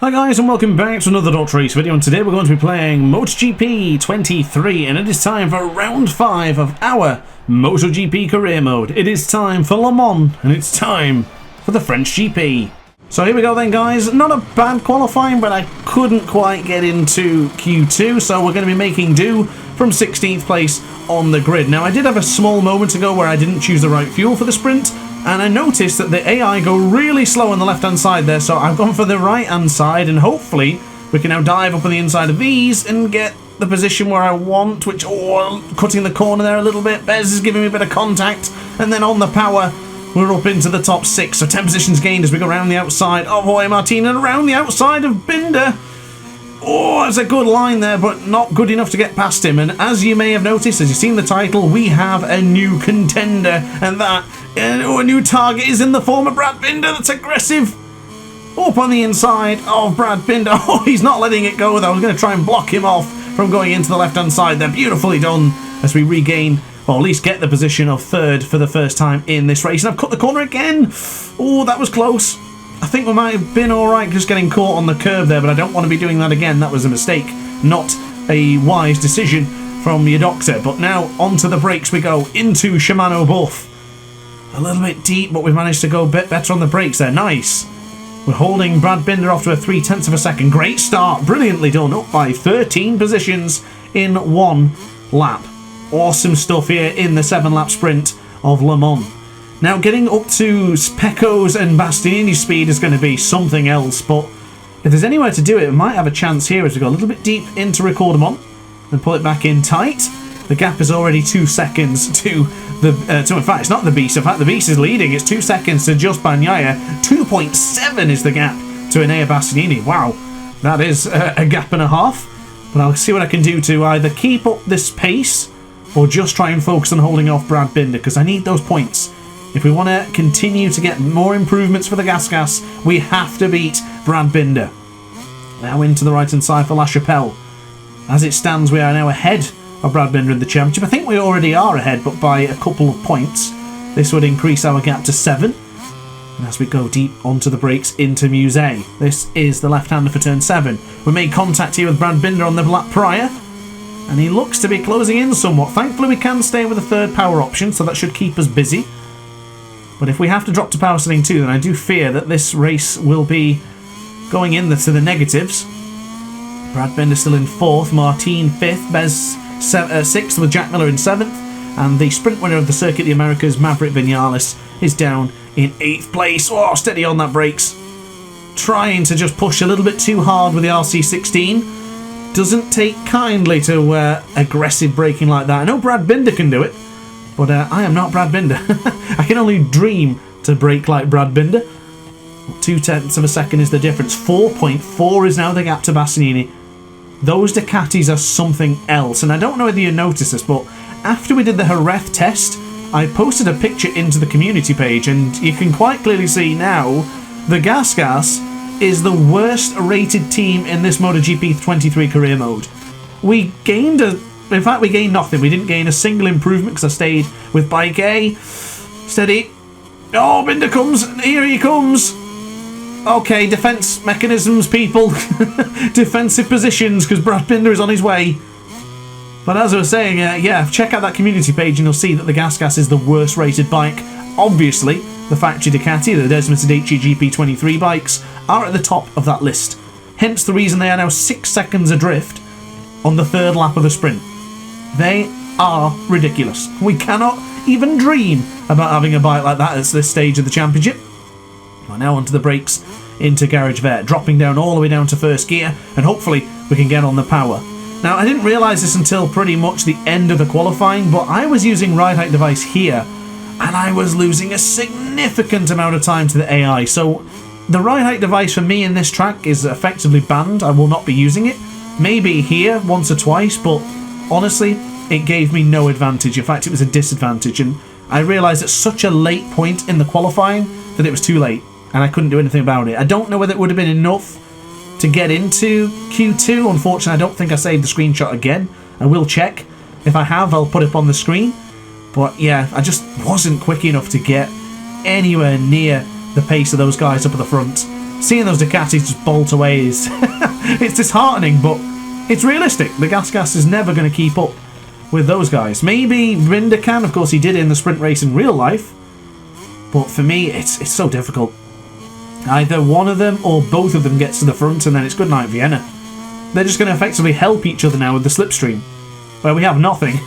Hi guys and welcome back to another DrAce video, and today we're going to be playing MotoGP 23 and it is time for round 5 of our MotoGP career mode. It is time for Le Mans and it's time for the French GP. So here we go then guys, not a bad qualifying but I couldn't quite get into Q2, so we're going to be making do from 16th place on the grid. Now I did have a small moment ago where I didn't choose the right fuel for the sprint, and I noticed that the AI go really slow on the left hand side there, so I've gone for the right hand side and hopefully we can now dive up on the inside of these and get the position where I want, which, cutting the corner there a little bit. Bez is giving me a bit of contact, and then on the power we're up into the top 6, so 10 positions gained as we go around the outside of Jorge Martin and around the outside of Binder. Oh, that's a good line there, but not good enough to get past him. And as you may have noticed, as you've seen the title, we have a new contender, and that a new target is in the form of Brad Binder. That's aggressive. Up on the inside of Brad Binder. Oh, he's not letting it go, though. I was going to try and block him off from going into the left-hand side there. Beautifully done as we regain, or at least get the position of 3rd for the first time in this race. And I've cut the corner again. Oh, that was close. I think we might have been alright just getting caught on the curb there, but I don't want to be doing that again. That was a mistake, not a wise decision from your doctor. But now onto the brakes we go into Shimano Buff. A little bit deep, but we've managed to go a bit better on the brakes there. Nice. We're holding Brad Binder off to a 0.3 of a second. Great start, brilliantly done, up by 13 positions in 1 lap. Awesome stuff here in the 7-lap sprint of Le Mans. Now, getting up to Pecco's and Bastianini's speed is going to be something else, but if there's anywhere to do it, we might have a chance here as we go a little bit deep into Recordamont and pull it back in tight. The gap is already 2 seconds to the... in fact, it's not the Beast. In fact, the Beast is leading. It's 2 seconds to just Bagnaia. 2.7 is the gap to Enea Bastianini. Wow, that is a gap and a half. But I'll see what I can do to either keep up this pace or just try and focus on holding off Brad Binder, because I need those points. If we want to continue to get more improvements for the Gas, we have to beat Brad Binder. Now into the right-hand side for La Chapelle. As it stands, we are now ahead of Brad Binder in the championship. I think we already are ahead, but by a couple of points. This would increase our gap to 7. And as we go deep onto the brakes into Musée, this is the left-hander for turn 7. We made contact here with Brad Binder on the lap prior, and he looks to be closing in somewhat. Thankfully, we can stay with a 3rd power option, so that should keep us busy. But if we have to drop to power setting 2, then I do fear that this race will be going in to the negatives. Brad Binder still in 4th, Martin 5th, Bez 6th with Jack Miller in 7th, and the sprint winner of the Circuit of the Americas, Maverick Vinales, is down in 8th place. Oh, steady on that brakes. Trying to just push a little bit too hard with the RC16. Doesn't take kindly to aggressive braking like that. I know Brad Binder can do it, but I am not Brad Binder. I can only dream to brake like Brad Binder. 0.2 of a second is the difference. 4.4 is now the gap to Bastianini. Those Ducatis are something else. And I don't know whether you noticed this, but after we did the Jerez test, I posted a picture into the community page, and you can quite clearly see now the Gas is the worst rated team in this MotoGP 23 career mode. We gained in fact, we gained nothing. We didn't gain a single improvement because I stayed with Bike A. Steady. Oh, Binder comes. Here he comes. Okay, defence mechanisms, people. Defensive positions, because Brad Binder is on his way. But as I was saying, yeah, check out that community page and you'll see that the Gas is the worst rated bike. Obviously, the factory Ducati, the Desmond Tedeschi GP23 bikes, are at the top of that list. Hence the reason they are now 6 seconds adrift on the 3rd lap of the sprint. They are ridiculous. We cannot even dream about having a bike like that at this stage of the championship. We're now onto the brakes into Garage Vert, dropping down all the way down to 1st gear, and hopefully we can get on the power. Now, I didn't realise this until pretty much the end of the qualifying, but I was using ride height device here, and I was losing a significant amount of time to the AI. So the ride height device for me in this track is effectively banned. I will not be using it. Maybe here once or twice, but honestly, it gave me no advantage. In fact, it was a disadvantage, and I realised at such a late point in the qualifying that it was too late, and I couldn't do anything about it. I don't know whether it would have been enough to get into Q2. Unfortunately, I don't think I saved the screenshot again. I will check. If I have, I'll put it up on the screen. But yeah, I just wasn't quick enough to get anywhere near the pace of those guys up at the front. seeing those Ducatis just bolt away is it's disheartening, but it's realistic. The gas is never going to keep up with those guys. Maybe Binder can, of course he did in the sprint race in real life, but for me it's so difficult. Either one of them or both of them gets to the front and then it's good night Vienna. They're just going to effectively help each other now with the slipstream, where we have nothing.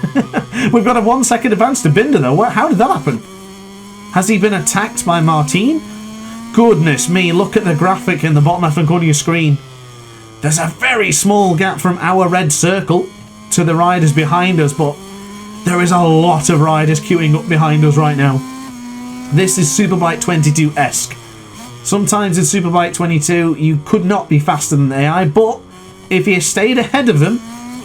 We've got a 1 second advance to Binder though. How did that happen? Has he been attacked by Martin? Goodness me, look at the graphic in the bottom left hand corner of your screen. There's a very small gap from our red circle to the riders behind us, but there is a lot of riders queuing up behind us right now. This is Superbike 22-esque. Sometimes in Superbike 22 you could not be faster than the AI, but if you stayed ahead of them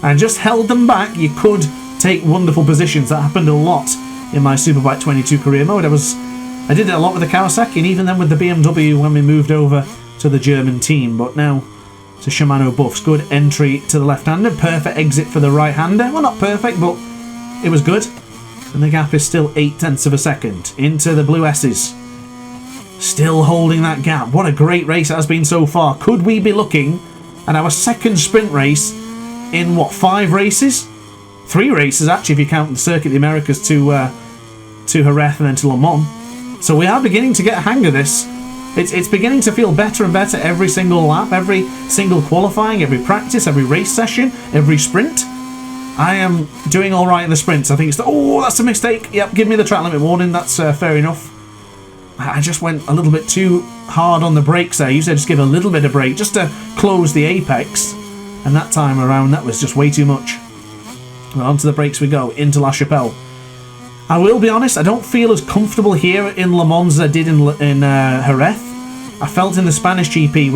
and just held them back, you could take wonderful positions. That happened a lot in my Superbike 22 career mode. I did it a lot with the Kawasaki and even then with the BMW when we moved over to the German team, but now to Shimano buffs. Good entry to the left-hander, perfect exit for the right-hander. Well, not perfect, but it was good. And the gap is still 0.8 of a second into the blue S's. Still holding that gap. What a great race it has been so far. Could we be looking at our second sprint race in, what, 5 races? 3 races, actually, if you count the Circuit of the Americas to Jerez and then to Le Mans. So we are beginning to get a hang of this. It's beginning to feel better and better every single lap, every single qualifying, every practice, every race session, every sprint. I am doing all right in the sprints. I think it's... Oh, that's a mistake. Yep, give me the track limit warning. That's fair enough. I just went a little bit too hard on the brakes there. Usually I just give a little bit of brake just to close the apex. And that time around, that was just way too much. Well, onto the brakes we go, into La Chapelle. I will be honest, I don't feel as comfortable here in Le Mans as I did in Jerez. I felt in the Spanish GP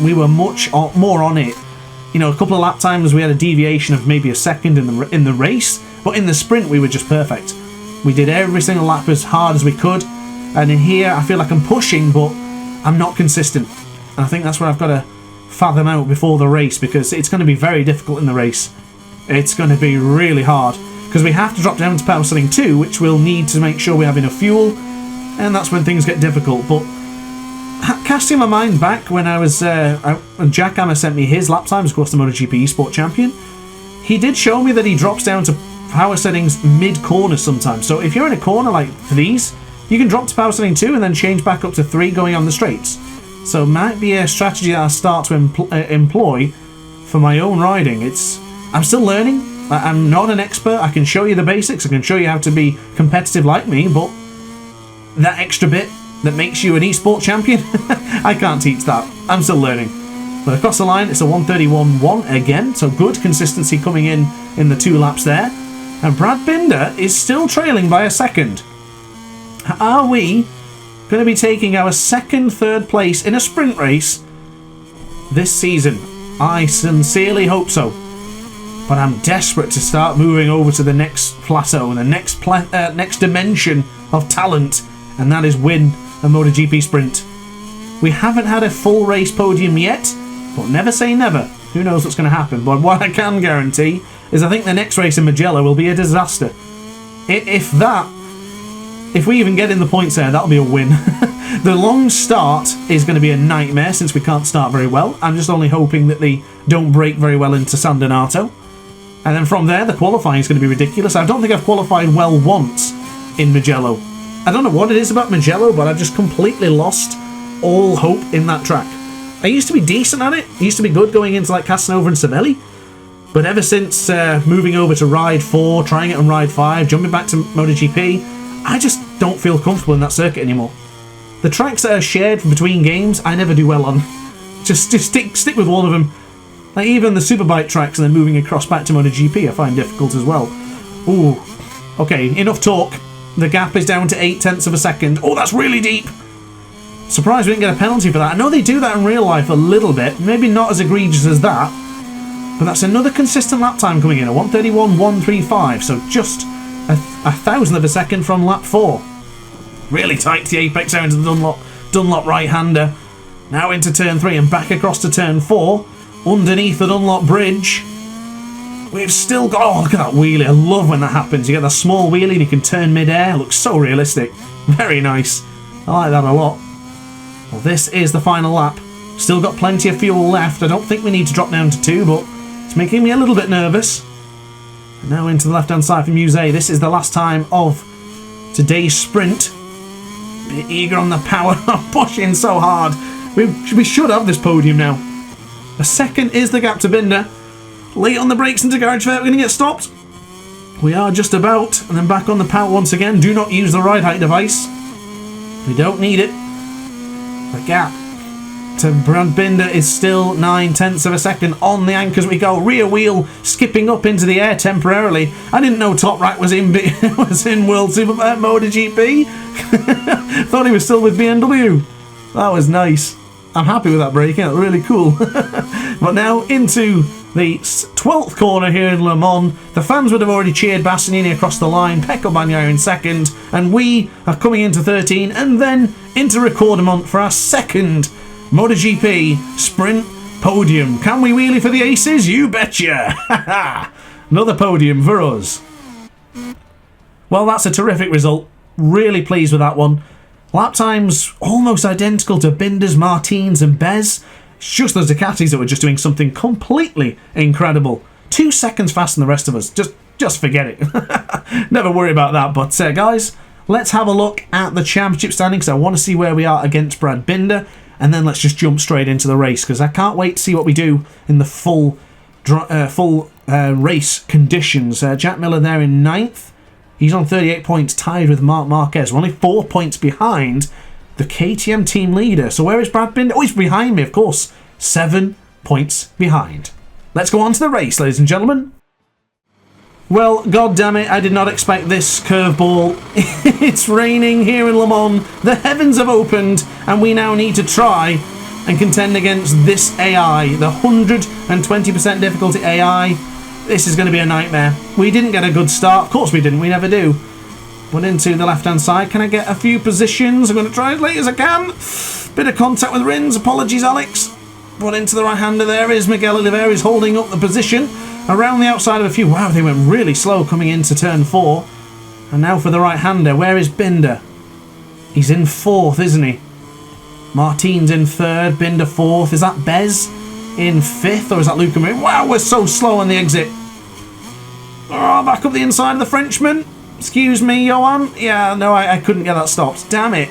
we were much more on it. You know, a couple of lap times we had a deviation of maybe a second in the race, but in the sprint we were just perfect. We did every single lap as hard as we could, and in here I feel like I'm pushing, but I'm not consistent. And I think that's what I've got to fathom out before the race, because it's going to be very difficult in the race. It's going to be really hard, because we have to drop down to power setting 2, which we'll need to make sure we have enough fuel, and that's when things get difficult. But casting my mind back when I was when Jack Hammer sent me his lap times, of course the MotoGP Sport Champion, he did show me that he drops down to power settings mid-corner sometimes. So if you're in a corner like these, you can drop to power setting 2 and then change back up to 3 going on the straights. So it might be a strategy that I'll start to employ for my own riding. I'm still learning. I'm not an expert. I can show you the basics. I can show you how to be competitive like me, but that extra bit that makes you an eSport champion, I can't teach that. I'm still learning. But across the line, it's a 1:31.1 again, so good consistency coming in the 2 laps there. And Brad Binder is still trailing by a second. Are we going to be taking our second third place in a sprint race this season? I sincerely hope so. But I'm desperate to start moving over to the next plateau, the next dimension of talent, and that is win a MotoGP sprint. We haven't had a full race podium yet, but never say never. Who knows what's going to happen? But what I can guarantee is I think the next race in Mugello will be a disaster. If we even get in the points there, that'll be a win. The long start is going to be a nightmare since we can't start very well. I'm just only hoping that they don't break very well into San Donato. And then from there, the qualifying is going to be ridiculous. I don't think I've qualified well once in Mugello. I don't know what it is about Mugello, but I've just completely lost all hope in that track. I used to be decent at it. I used to be good going into like Casanova and Savelli. But ever since moving over to Ride 4, trying it on Ride 5, jumping back to MotoGP, I just don't feel comfortable in that circuit anymore. The tracks that are shared between games, I never do well on. Just stick with one of them. Like even the Superbike tracks and then moving across back to MotoGP I find difficult as well. Ooh. Okay, enough talk. The gap is down to 0.8 of a second. Oh, that's really deep. Surprised we didn't get a penalty for that. I know they do that in real life a little bit. Maybe not as egregious as that. But that's another consistent lap time coming in. A 1:31.135. So just a thousandth of a second from lap 4. Really tight to the apex out into the Dunlop right-hander. Now into turn 3 and back across to turn 4. Underneath the Dunlop bridge. We've still got... Oh, look at that wheelie. I love when that happens. You get that small wheelie and you can turn mid-air. It looks so realistic. Very nice. I like that a lot. Well, this is the final lap. Still got plenty of fuel left. I don't think we need to drop down to 2, but it's making me a little bit nervous. And now into the left-hand side for Muse. This is the last time of today's sprint. Bit eager on the power. Pushing so hard. We should have this podium now. A second is the gap to Binder. Late on the brakes into garage fair. We're going to get stopped. We are just about. And then back on the power once again. Do not use the ride height device. We don't need it. The gap to Brad Binder is still 9/10 of a second on the anchors we go. Rear wheel skipping up into the air temporarily. I didn't know Top Rack was in World Superbike MotoGP. Thought he was still with BMW. That was nice. I'm happy with that braking. That's really cool. But now into the 12th corner here in Le Mans. The fans would have already cheered Bastianini across the line. Pecco Bagnaia in second. And we are coming into 13 and then into Recordamont for our second MotoGP sprint podium. Can we wheelie for the aces? You betcha! Another podium for us. Well, that's a terrific result. Really pleased with that one. Lap times almost identical to Binder's, Martin's and Bez. It's just those Ducatis that were just doing something completely incredible. 2 seconds faster than the rest of us. Just forget it. Never worry about that. But guys, let's have a look at the championship standings. I want to see where we are against Brad Binder. And then let's just jump straight into the race, because I can't wait to see what we do in the full race conditions. Jack Miller there in 9th. He's on 38 points, tied with Marc Marquez. We're only 4 points behind the KTM team leader. So where is Brad Binder? Oh, he's behind me, of course. 7 points behind. Let's go on to the race, ladies and gentlemen. Well, god damn it, I did not expect this curveball. It's raining here in Le Mans. The heavens have opened, and we now need to try and contend against this AI. The 120% difficulty AI. This is going to be a nightmare. We didn't get a good start. Of course we didn't. We never do. But into the left-hand side. Can I get a few positions? I'm going to try as late as I can. Bit of contact with Rins. Apologies, Alex. But into the right-hander there is Miguel Oliveira. He's holding up the position. Around the outside of a few. Wow, they went really slow coming into turn 4. And now for the right-hander. Where is Binder? He's in 4th, isn't he? Martin's in 3rd. Binder 4th. Is that Bez in 5th? Or is that Luca Marini? Wow, we're so slow on the exit. Oh, back up the inside of the Frenchman. Excuse me, Johan. Yeah, no, I couldn't get that stopped. Damn it.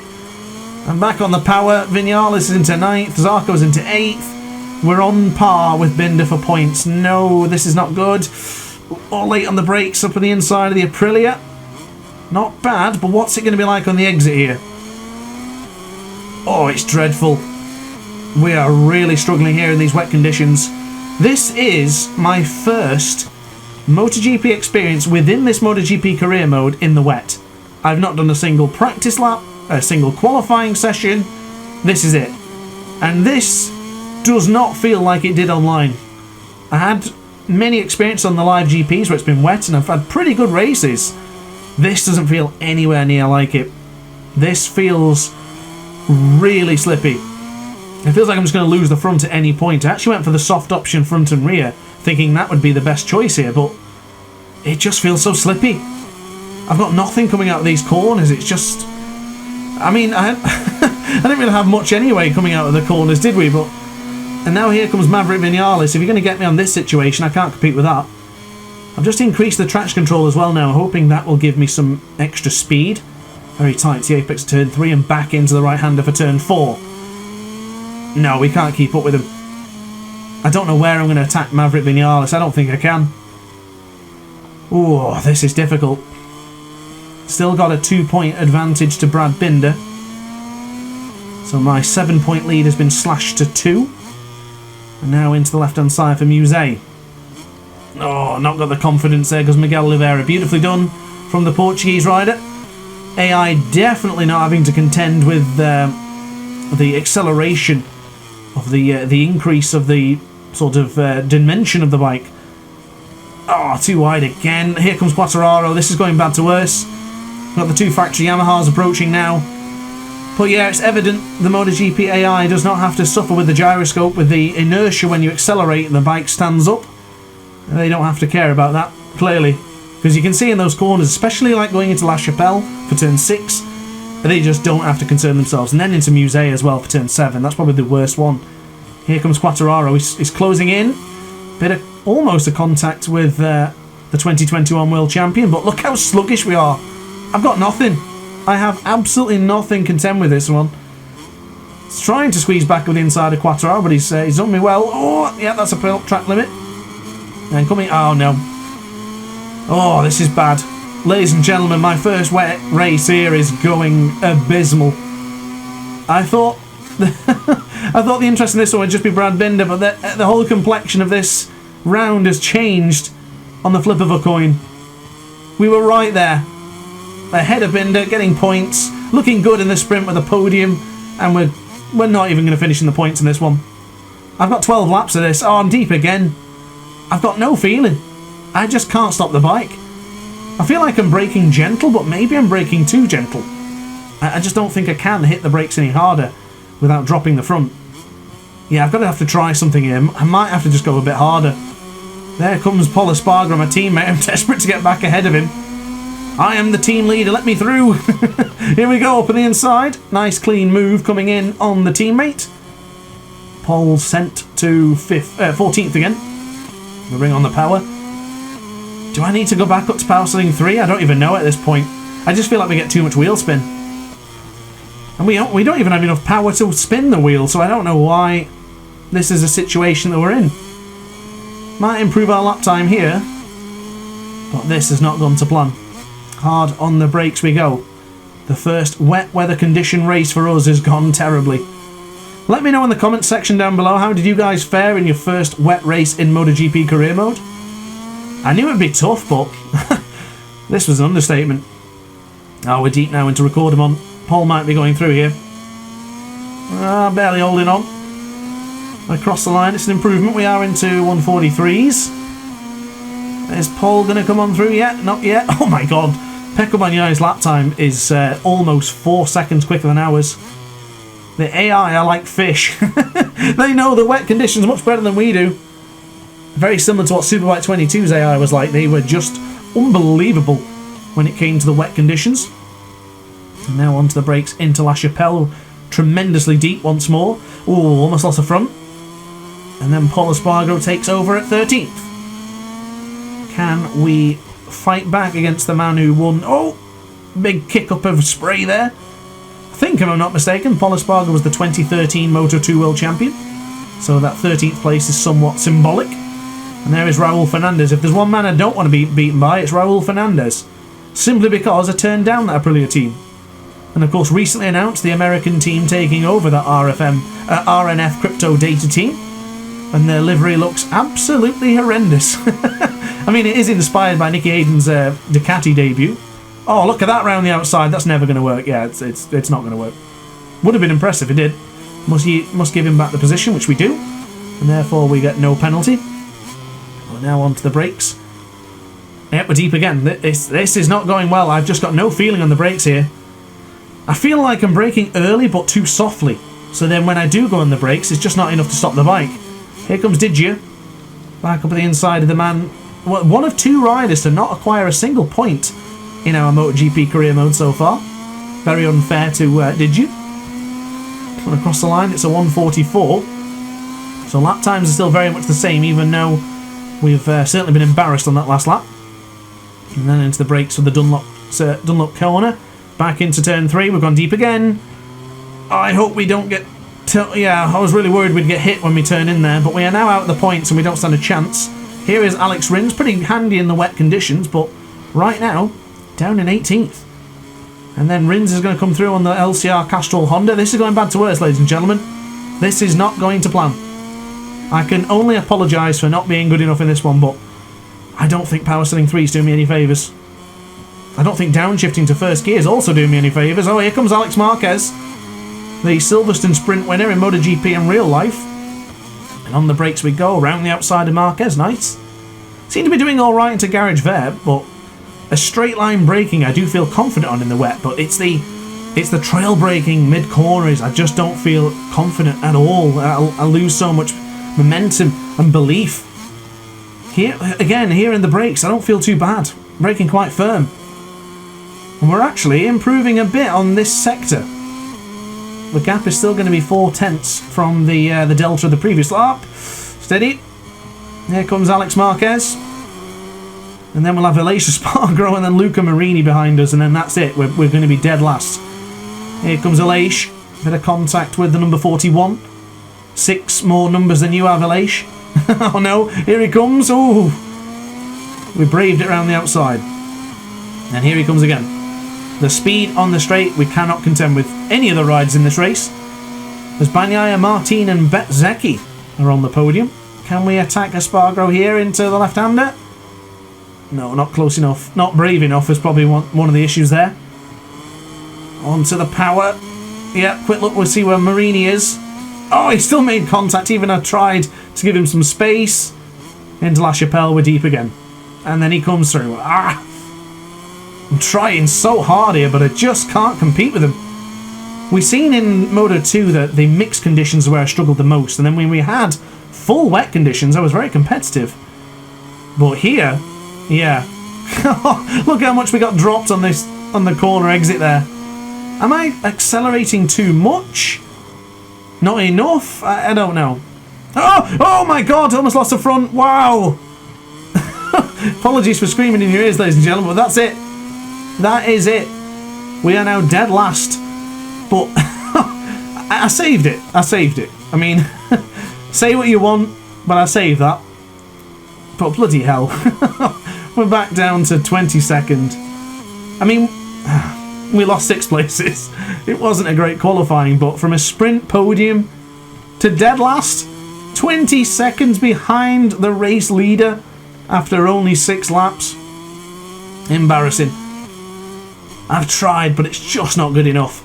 And back on the power. Vinales is into 9th. Zarco's into 8th. We're on par with Binder for points. No, this is not good. All late on the brakes up on the inside of the Aprilia. Not bad, but what's it going to be like on the exit here? Oh, it's dreadful. We are really struggling here in these wet conditions. This is my first MotoGP experience within this MotoGP career mode in the wet. I've not done a single practice lap, a single qualifying session. This is it. And this does not feel like it did online. I had many experiences on the live GPs where it's been wet and I've had pretty good races. This doesn't feel anywhere near like it. This feels really slippy. It feels like I'm just going to lose the front at any point. I actually went for the soft option front and rear, thinking that would be the best choice here, but it just feels so slippy. I've got nothing coming out of these corners. It's just... I mean, I didn't really have much anyway coming out of the corners, did we? But and now here comes Maverick Vinales. If you're going to get me on this situation, I can't compete with that. I've just increased the traction control as well now, hoping that will give me some extra speed. Very tight to the apex of turn 3 and back into the right-hander for turn 4. No, we can't keep up with him. I don't know where I'm going to attack Maverick Vinales. I don't think I can. Oh, this is difficult. Still got a 2-point advantage to Brad Binder. So my 7-point lead has been slashed to 2. And now into the left-hand side for Muse. Oh, not got the confidence there because Miguel Oliveira. Beautifully done from the Portuguese rider. AI definitely not having to contend with the acceleration of the increase of the sort of dimension of the bike. Oh, too wide again. Here comes Quartararo. This is going bad to worse. Got the 2 factory Yamahas approaching now. But yeah, it's evident the MotoGP AI does not have to suffer with the gyroscope, with the inertia when you accelerate and the bike stands up. They don't have to care about that, clearly. Because you can see in those corners, especially like going into La Chapelle for turn 6, they just don't have to concern themselves. And then into Muse as well for turn 7. That's probably the worst one. Here comes Quartararo. He's closing in. Bit of almost a contact with the 2021 World Champion, but look how sluggish we are. I've got nothing. I have absolutely nothing contend with this one. He's trying to squeeze back with the inside of Quartararo, but he's done me well. Oh, yeah, that's a track limit. And coming... Oh, no. Oh, this is bad. Ladies and gentlemen, my first wet race here is going abysmal. I thought the interest in this one would just be Brad Binder, but the whole complexion of this round has changed on the flip of a coin. We were right there. Ahead of Binder, getting points, looking good in the sprint with a podium, and we're not even going to finish in the points in this one. I've got 12 laps of this. Oh, I'm deep again. I've got no feeling. I just can't stop the bike. I feel like I'm braking gentle, but maybe I'm braking too gentle. I just don't think I can hit the brakes any harder without dropping the front. Yeah, I've got to have to try something here. I might have to just go a bit harder. There comes Paul Espargaro, my teammate. I'm desperate to get back ahead of him. I am the team leader, let me through. Here we go, up on the inside. Nice clean move coming in on the teammate. Paul sent to 14th again. We bring on the power. Do I need to go back up to power setting 3? I don't even know at this point. I just feel like we get too much wheel spin. And we don't even have enough power to spin the wheel, so I don't know why this is a situation that we're in. Might improve our lap time here, but this has not gone to plan. Hard on the brakes we go. The first wet weather condition race for us has gone terribly. Let me know in the comments section down below, how did you guys fare in your first wet race in MotoGP career mode? I knew it'd be tough, but this was an understatement. Oh, we're deep now into record him on. Paul might be going through here. Barely holding on. Across the line, it's an improvement. We are into 143s. Is Paul going to come on through yet? Not yet. Oh my god. Pecco Bagnaia's lap time is almost 4 seconds quicker than ours. The AI are like fish. They know the wet conditions much better than we do. Very similar to what Superbike 22's AI was like. They were just unbelievable when it came to the wet conditions. And now onto the brakes into La Chapelle. Tremendously deep once more. Oh, almost lost the front. And then Paul Espargaro takes over at 13th. Can we fight back against the man who won? Oh, big kick up of spray there. I think, if I'm not mistaken, Paul Espargaro was the 2013 Moto2 World Champion. So that 13th place is somewhat symbolic. And there is Raul Fernandez. If there's one man I don't want to be beaten by, it's Raul Fernandez. Simply because I turned down that Aprilia team. And of course, recently announced the American team taking over the RNF crypto data team. And their livery looks absolutely horrendous. I mean, it is inspired by Nicky Hayden's Ducati debut. Oh, look at that round the outside. That's never going to work. Yeah, it's not going to work. Would have been impressive if it did. Must give him back the position, which we do. And therefore, we get no penalty. We're now onto the brakes. Yep, we're deep again. This is not going well. I've just got no feeling on the brakes here. I feel like I'm braking early, but too softly. So then when I do go on the brakes, it's just not enough to stop the bike. Here comes Digia. Back up at the inside of the man. Well, one of two riders to not acquire a single point in our MotoGP career mode so far. Very unfair to Digia. And across the line, it's a 144. So lap times are still very much the same, even though we've certainly been embarrassed on that last lap. And then into the brakes for the Dunlop corner. Back into turn 3. We've gone deep again. I hope we don't get... Yeah, I was really worried we'd get hit when we turn in there, but we are now out of the points and we don't stand a chance. Here is Alex Rins, pretty handy in the wet conditions, but right now, down in 18th. And then Rins is going to come through on the LCR Castrol Honda. This is going bad to worse, ladies and gentlemen. This is not going to plan. I can only apologise for not being good enough in this one, but I don't think power setting 3 is doing me any favours. I don't think downshifting to first gear is also doing me any favours. Oh, here comes Alex Marquez, the Silverstone Sprint winner in MotoGP in real life. And on the brakes we go, around the outside of Marquez, nice. Seem to be doing alright into Garage Verb, but a straight line braking I do feel confident on in the wet, but it's the trail braking mid-corners I just don't feel confident at all. I lose so much momentum and belief. Here in the brakes, I don't feel too bad. Braking quite firm. And we're actually improving a bit on this sector. the gap is still going to be 4 tenths from the delta of the previous lap. Steady. Here comes Alex Marquez. And then we'll have Aleix Espargaro and then Luca Marini behind us, and then that's it. We're going to be dead last. Here comes Aleix. Bit of contact with the number 41. 6 more numbers than you have, Aleix. Oh no, here he comes. Ooh. We braved it around the outside. And here he comes again. The speed on the straight we cannot contend with any of the riders in this race. As Bagnaia, Martin and Bezzecchi are on the podium. Can we attack Espargaro here into the left-hander? No, not close enough. Not brave enough is probably one of the issues there. Onto the power. Yeah, quick look, we'll see where Marini is. Oh, he still made contact, even I tried to give him some space. Into La Chapelle, we're deep again. And then he comes through. Ah! I'm trying so hard here, but I just can't compete with him. We've seen in Moto 2 that the mixed conditions are where I struggled the most, and then when we had full wet conditions, I was very competitive. But here, yeah. Look how much we got dropped on the corner exit there. Am I accelerating too much? Not enough? I don't know. Oh my god, almost lost the front. Wow. Apologies for screaming in your ears, ladies and gentlemen, but that's it. That is it. We are now dead last. But I saved it. I saved it. I mean, say what you want, but I saved that. But bloody hell. We're back down to 22nd. I mean, we lost 6 places. It wasn't a great qualifying, but from a sprint podium to dead last, 20 seconds behind the race leader after only 6 laps. Embarrassing. I've tried, but it's just not good enough.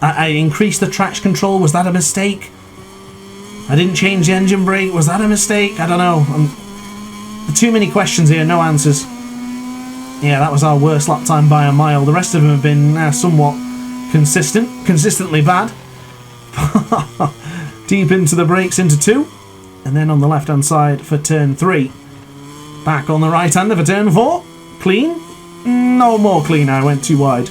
I increased the traction control. Was that a mistake? I didn't change the engine brake. Was that a mistake? I don't know. Too many questions here, no answers. Yeah, that was our worst lap time by a mile. The rest of them have been somewhat consistently bad. Deep into the brakes into 2. And then on the left-hand side for turn 3. Back on the right-hander for turn 4. Clean. No more clean, I went too wide.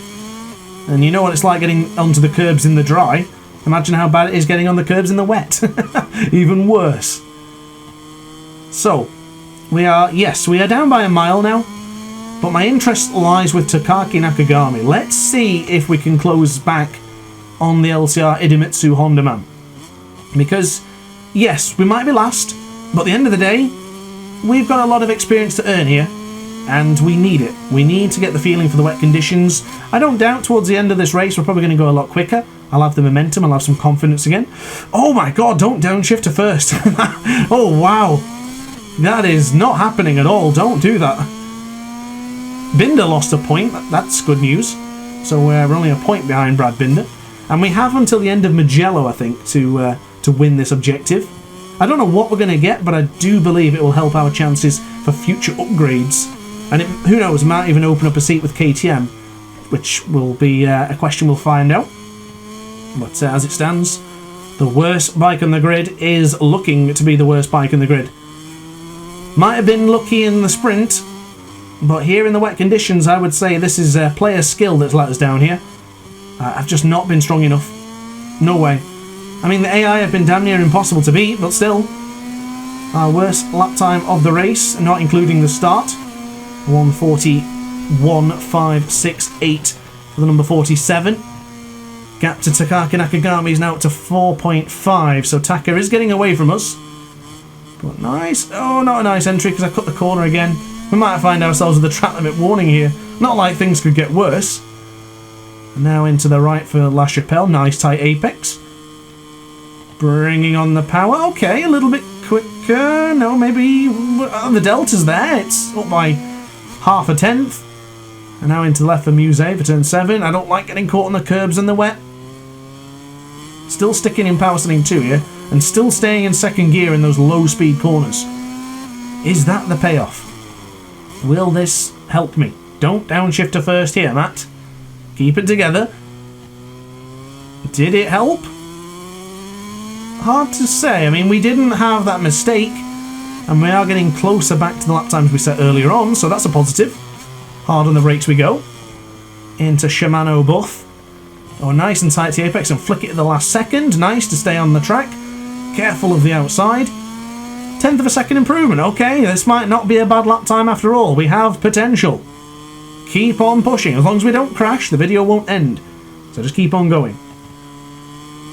And you know what it's like getting onto the curbs in the dry. Imagine how bad it is getting on the curbs in the wet. Even worse. So, we are down by a mile now. But my interest lies with Takaki Nakagami. Let's see if we can close back on the LCR Idemitsu Honda man. Because, yes, we might be last, but at the end of the day, we've got a lot of experience to earn here. And we need it. We need to get the feeling for the wet conditions. I don't doubt towards the end of this race we're probably going to go a lot quicker. I'll have the momentum, I'll have some confidence again. Oh my god, don't downshift to first. Oh wow. That is not happening at all. Don't do that. Binder lost a point. That's good news. So we're only a point behind Brad Binder. And we have until the end of Mugello, I think, to win this objective. I don't know what we're going to get, but I do believe it will help our chances for future upgrades. And who knows, might even open up a seat with KTM, which will be a question we'll find out. But as it stands, the worst bike on the grid is looking to be the worst bike in the grid. Might have been lucky in the sprint, but here in the wet conditions, I would say this is player skill that's let us down here. I've just not been strong enough. No way. I mean, the AI have been damn near impossible to beat, but still. Our worst lap time of the race, not including the start. 1:41.568 for the number 47. Gap to Takaki Nakagami is now up to 4.5, so Taka is getting away from us. But nice. Oh, not a nice entry because I cut the corner again. We might find ourselves with a track limit warning here. Not like things could get worse. And now into the right for La Chapelle. Nice tight apex. Bringing on the power. Okay, a little bit quicker. No, maybe the delta's there. It's up by half a tenth. And now into the left for Muse for turn 7. I don't like getting caught on the curbs in the wet. Still sticking in power steering 2 here. And still staying in second gear in those low speed corners. Is that the payoff? Will this help me? Don't downshift to first here, Matt. Keep it together. Did it help? Hard to say. I mean, we didn't have that mistake. And we are getting closer back to the lap times we set earlier on, so that's a positive. Hard on the brakes we go. Into Shimano Buff. Oh, nice and tight to the apex and flick it at the last second. Nice to stay on the track. Careful of the outside. 1/10 of a second improvement. Okay, this might not be a bad lap time after all. We have potential. Keep on pushing. As long as we don't crash, the video won't end. So just keep on going.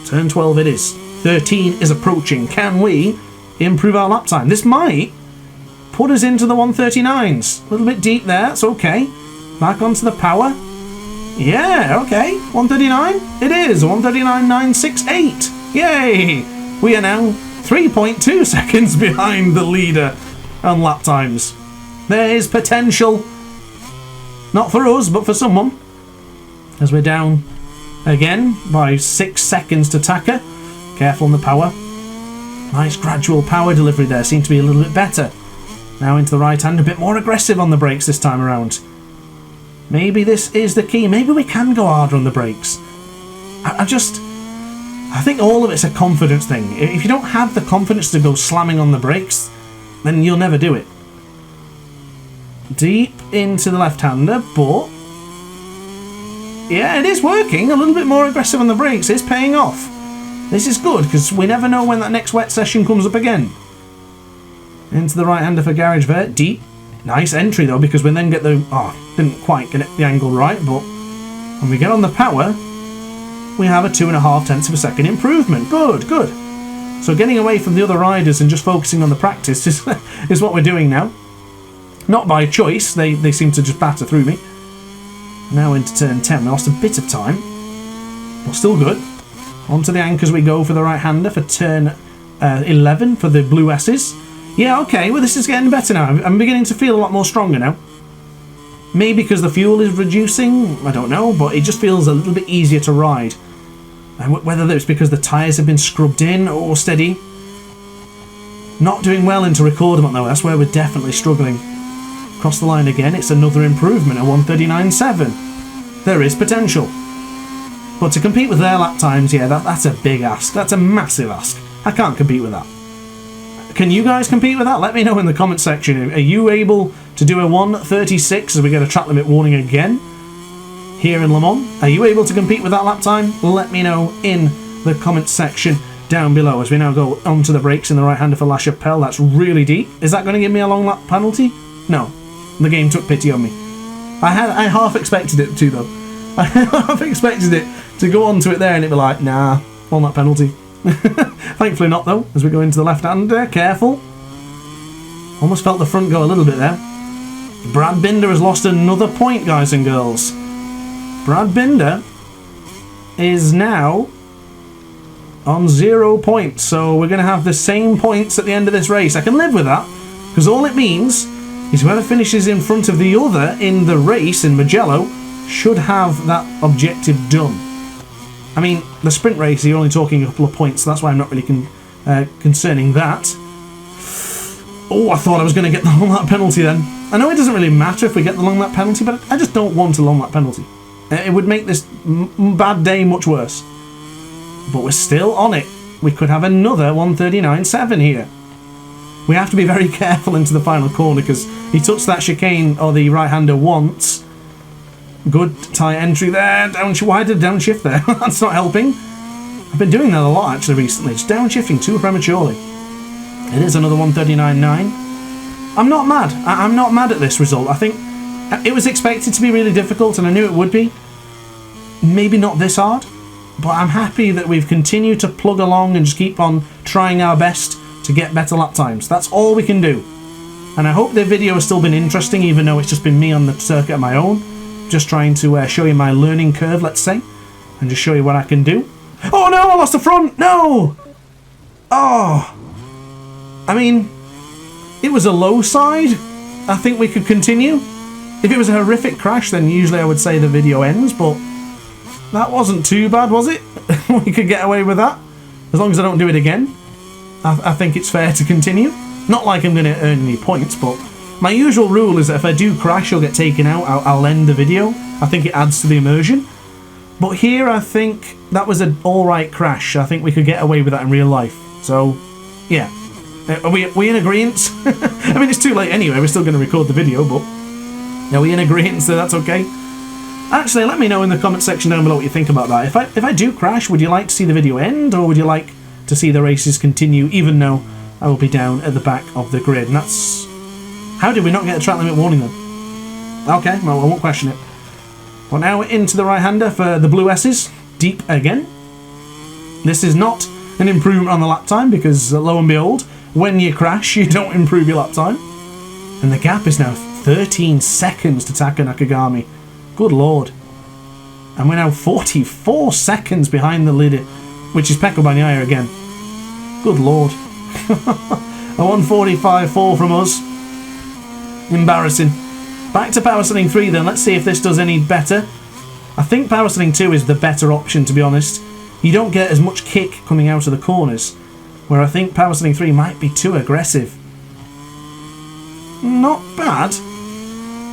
Turn 12 it is. 13 is approaching. Can we improve our lap time? This might put us into the 139s. A little bit deep there. It's okay. Back onto the power. Yeah, okay. 139. It is. 139.968. Yay! We are now 3.2 seconds behind the leader on lap times. There is potential. Not for us, but for someone. As we're down again by 6 seconds to Taka. Careful on the power. Nice gradual power delivery there. Seemed to be a little bit better. Now into the right hand. A bit more aggressive on the brakes this time around. Maybe this is the key. Maybe we can go harder on the brakes. I think all of it's a confidence thing. If you don't have the confidence to go slamming on the brakes, then you'll never do it. Deep into the left-hander, but yeah, it is working. A little bit more aggressive on the brakes. It's paying off. This is good, because we never know when that next wet session comes up again. Into the right-hander for Garage Vert. Deep. Nice entry, though, because we then get the... Oh, didn't quite get the angle right, but when we get on the power, we have a 2.5 of a second improvement. Good, good. So getting away from the other riders and just focusing on the practice is what we're doing now. Not by choice. They seem to just batter through me. Now into turn 10. We lost a bit of time, but still good. Onto the anchors we go for the right-hander for turn 11 for the blue S's. Yeah, okay, well this is getting better now. I'm beginning to feel a lot more stronger now. Maybe because the fuel is reducing, I don't know, but it just feels a little bit easier to ride. And whether it's because the tyres have been scrubbed in or steady. Not doing well into record them though, that's where we're definitely struggling. Across the line again, it's another improvement at 139.7. There is potential. But to compete with their lap times, yeah, that's a big ask. That's a massive ask. I can't compete with that. Can you guys compete with that? Let me know in the comment section. Are you able to do a 1:36 as we get a track limit warning again here in Le Mans? Are you able to compete with that lap time? Let me know in the comment section down below as we now go onto the brakes in the right-hander for La Chapelle. That's really deep. Is that going to give me a long lap penalty? No. The game took pity on me. I half expected it to, though. I half expected it to go onto it there and it'd be like, nah, 1 lap penalty. Thankfully not, though, as we go into the left-hander. Careful. Almost felt the front go a little bit there. Brad Binder has lost another point, guys and girls. Brad Binder is now on 0 points, so we're going to have the same points at the end of this race. I can live with that, because all it means is whoever finishes in front of the other in the race in Mugello should have that objective done. I mean, the sprint race, you're only talking a couple of points, so that's why I'm not really concerning that. Oh, I thought I was going to get the long lap penalty then. I know it doesn't really matter if we get the long lap penalty, but I just don't want a long lap penalty. It would make this bad day much worse. But we're still on it. We could have another 139.7 here. We have to be very careful into the final corner because he touched that chicane or the right-hander once. Good tight entry there. Why did downshift there? That's not helping. I've been doing that a lot actually recently. Just downshifting too prematurely. It is another 139.9. I'm not mad. I'm not mad at this result. I think it was expected to be really difficult and I knew it would be. Maybe not this hard. But I'm happy that we've continued to plug along and just keep on trying our best to get better lap times. That's all we can do. And I hope the video has still been interesting even though it's just been me on the circuit on my own. Just trying to show you my learning curve, let's say, and just show you what I can do. Oh no, I lost the front! No! Oh! I mean, it was a low side. I think we could continue. If it was a horrific crash, then usually I would say the video ends, but that wasn't too bad, was it? We could get away with that. As long as I don't do it again. I think it's fair to continue. Not like I'm going to earn any points, but my usual rule is that if I do crash or get taken out, I'll end the video. I think it adds to the immersion. But here I think that was an alright crash. I think we could get away with that in real life. So, yeah. Are we in agreement? I mean, it's too late anyway. We're still going to record the video, but are we in agreement that that's okay? Actually, let me know in the comment section down below what you think about that. If I do crash, would you like to see the video end, or would you like to see the races continue, even though I will be down at the back of the grid? And that's... How did we not get a track limit warning then? Okay, well, I won't question it. But now we're into the right-hander for the blue S's. Deep again. This is not an improvement on the lap time, because lo and behold, when you crash, you don't improve your lap time. And the gap is now 13 seconds to Taka Nakagami. Good lord. And we're now 44 seconds behind the leader, which is Pecco Bagnaia again. Good lord. A 145.4 from us. Embarrassing. Back to Power Steering 3 then. Let's see if this does any better. I think Power Steering 2 is the better option, to be honest. You don't get as much kick coming out of the corners, where I think Power Steering 3 might be too aggressive. Not bad.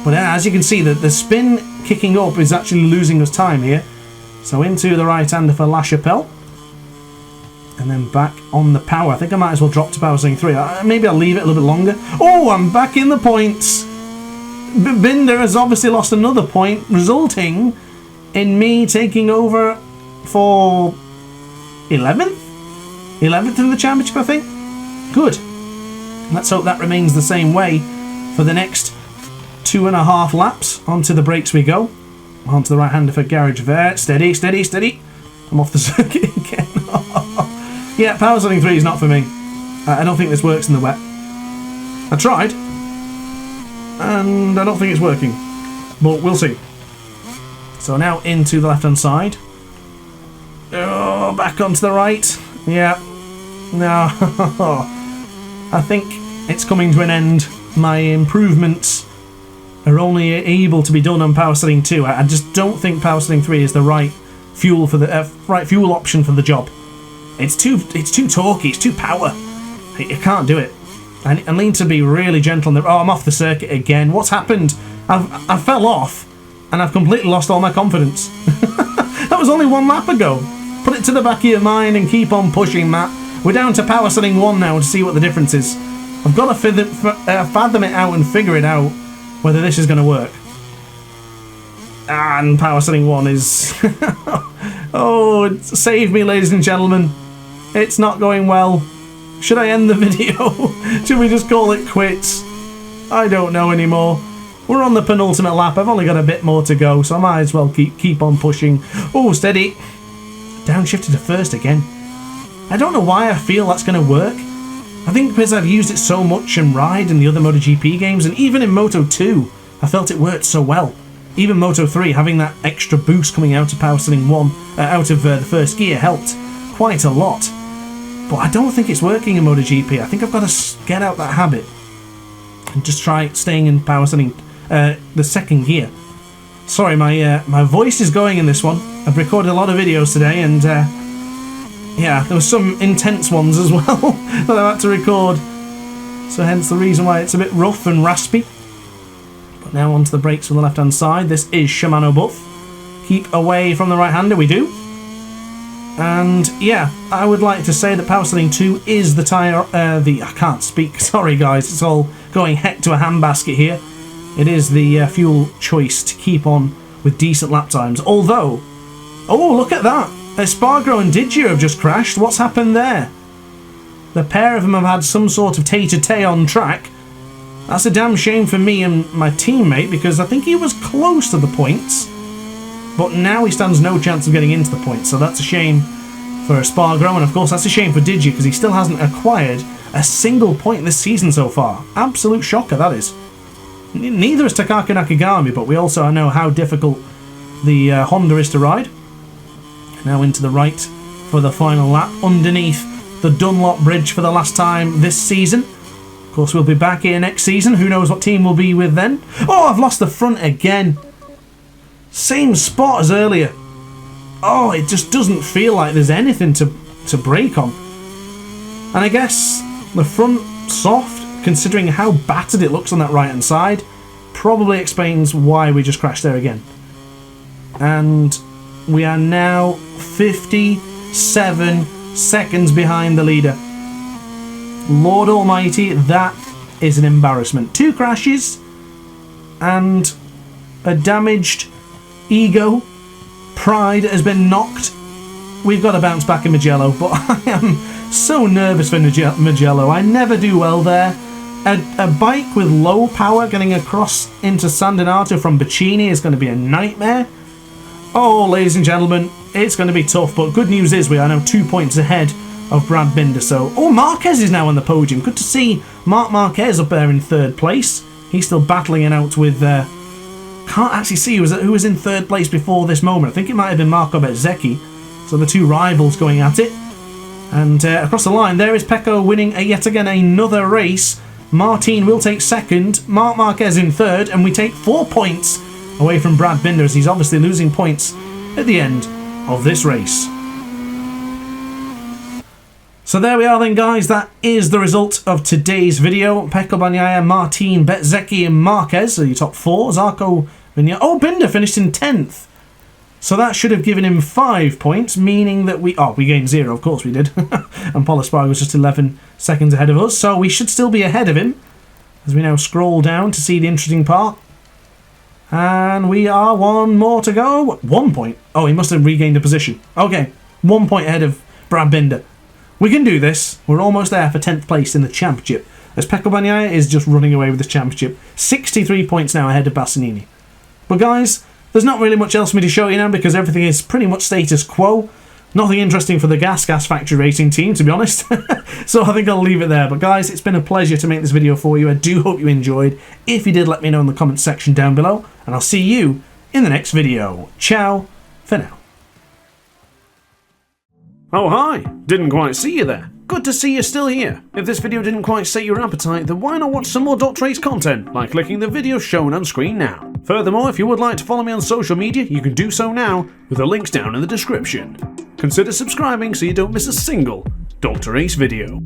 But as you can see, the spin kicking up is actually losing us time here. So into the right-hander for La Chapelle. And then back on the power. I think I might as well drop to Power Steering 3. Maybe I'll leave it a little bit longer. Oh, I'm back in the points. Binder has obviously lost another point, resulting in me taking over for 11th? 11th in the championship, I think. Good. Let's hope that remains the same way for the next 2.5 laps. Onto the brakes we go. Onto the right-hander for Garage there. Steady, steady, steady. I'm off the circuit again. Yeah, Power Steering 3 is not for me. I don't think this works in the wet. I tried, and I don't think it's working. But we'll see. So now into the left-hand side. Oh, back onto the right. Yeah. No. I think it's coming to an end. My improvements are only able to be done on Power Steering 2. I just don't think Power Steering 3 is the right fuel for the right fuel option for the job. It's too torquey. It's too power. I can't do it. I need to be really gentle. Oh, I'm off the circuit again. What's happened? I fell off, and I've completely lost all my confidence. That was only 1 lap ago. Put it to the back of your mind and keep on pushing, Matt. We're down to Power Steering 1 now to see what the difference is. I've got to fathom it out and figure it out whether this is going to work. And Power Steering 1 is... Oh, save me, ladies and gentlemen. It's not going well. Should I end the video? Should we just call it quits? I don't know anymore. We're on the penultimate lap. I've only got a bit more to go, so I might as well keep on pushing. Oh, steady. Downshifted to first again. I don't know why I feel that's going to work. I think because I've used it so much in Ride and the other MotoGP games, and even in Moto 2, I felt it worked so well. Even Moto 3, having that extra boost coming out of Power Steering 1, out of the first gear, helped quite a lot. But I don't think it's working in MotoGP. I think I've got to get out that habit and just try staying in Power Steering, the second gear. Sorry, my voice is going in this one. I've recorded a lot of videos today, and yeah, there were some intense ones as well that I had to record. So hence the reason why it's a bit rough and raspy. But now onto the brakes from the left-hand side. This is Shimano Buff. Keep away from the right-hander, we do. And yeah, I would like to say that Power Steering 2 is the tyre, I can't speak, sorry guys, it's all going heck to a handbasket here. It is the fuel choice to keep on with decent lap times. Although, oh look at that, Espargaro and Digio have just crashed. What's happened there? The pair of them have had some sort of tete-a-tete on track. That's a damn shame for me and my teammate, because I think he was close to the points. But now he stands no chance of getting into the points, so that's a shame for Espargaro, and of course that's a shame for Digi, because he still hasn't acquired a single point this season so far. Absolute shocker, that is. Neither is Takaki Nakagami, but we also know how difficult the Honda is to ride. Now into the right for the final lap, underneath the Dunlop Bridge for the last time this season. Of course, we'll be back here next season. Who knows what team we'll be with then. Oh, I've lost the front again. Same spot as earlier. Oh, it just doesn't feel like there's anything to brake on. And I guess the front soft, considering how battered it looks on that right-hand side, probably explains why we just crashed there again. And we are now 57 seconds behind the leader. Lord Almighty, that is an embarrassment. 2 crashes and a damaged ego, pride has been knocked. We've got to bounce back in Mugello, but I am so nervous for Mugello. I never do well there. A bike with low power getting across into San Donato from Bacchini is going to be a nightmare. Oh, ladies and gentlemen, it's going to be tough, but good news is we are now 2 points ahead of Brad Binder. So, oh, Marquez is now on the podium. Good to see Marc Marquez up there in third place. He's still battling it out with... can't actually see who was in third place before this moment. I think it might have been Marco Bezzecchi. So the two rivals going at it. And across the line, there is Pecco winning yet again another race. Martin will take second, Marc Marquez in third, and we take 4 points away from Brad Binder as he's obviously losing points at the end of this race. So there we are then, guys. That is the result of today's video. Pecco Bagnaia, Martin, Bezzecchi and Marquez, so your top four. Zarco Vigna. Oh, Binder finished in 10th. So that should have given him 5 points, meaning that we gained 0, of course we did. And Paul Espargaro was just 11 seconds ahead of us, so we should still be ahead of him. As we now scroll down to see the interesting part. And we are 1 more to go. 1 point. Oh, he must have regained a position. Okay, 1 point ahead of Brad Binder. We can do this. We're almost there for 10th place in the championship. As Pecco Bagnaia is just running away with the championship. 63 points now ahead of Bassanini. But guys, there's not really much else for me to show you now because everything is pretty much status quo. Nothing interesting for the Gas Factory Racing team, to be honest. So I think I'll leave it there. But guys, it's been a pleasure to make this video for you. I do hope you enjoyed. If you did, let me know in the comments section down below. And I'll see you in the next video. Ciao for now. Oh hi, didn't quite see you there. Good to see you're still here. If this video didn't quite sate your appetite, then why not watch some more DrAce content by clicking the video shown on screen now. Furthermore, if you would like to follow me on social media, you can do so now with the links down in the description. Consider subscribing so you don't miss a single DrAce video.